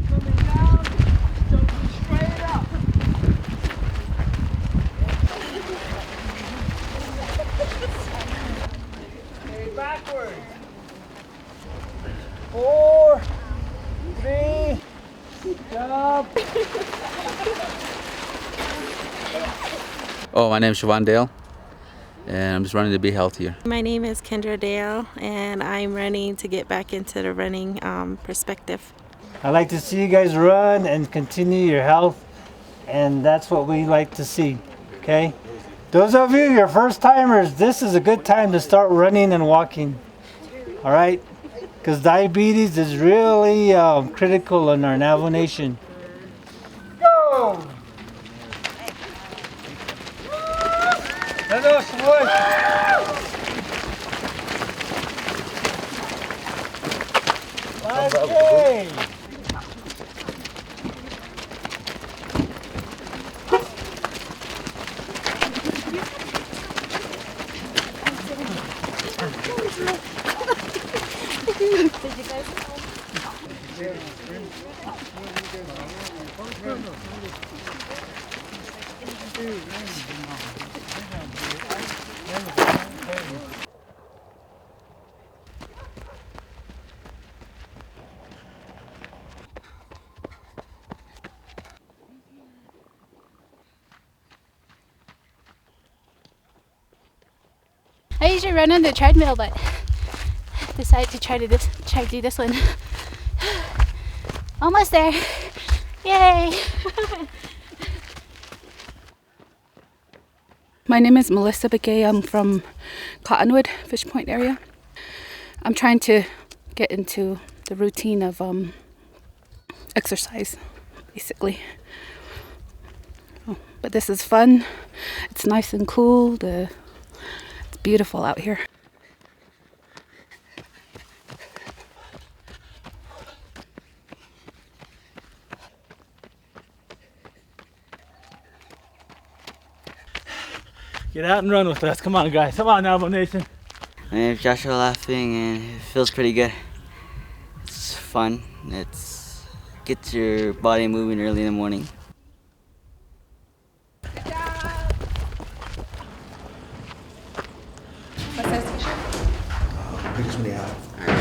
Coming down, jumping straight up. Okay, backwards. 4, 3, jump. Oh, my name is Siobhan Dale, and I'm just running to be healthier. My name is Kendra Dale, and I'm running to get back into the running perspective. I like to see you guys run and continue your health, and that's what we like to see, okay? Those of you, your first timers, this is a good time to start running and walking, all right? Because diabetes is really critical in our Navajo Nation. Go! Let's go, 5K! I usually run on the treadmill, but decided to try to do this one. Almost there. Yay! My name is Melissa Begay. I'm from Cottonwood, Fish Point area. I'm trying to get into the routine of exercise, basically. But this is fun. It's nice and cool. It's beautiful out here. Get out and run with us. Come on, guys. Come on, Navajo Nation. My name is Joshua Laughing, and it feels pretty good. It's fun. It gets your body moving early in the morning. Good job. What size t-shirt? Biggest one you have.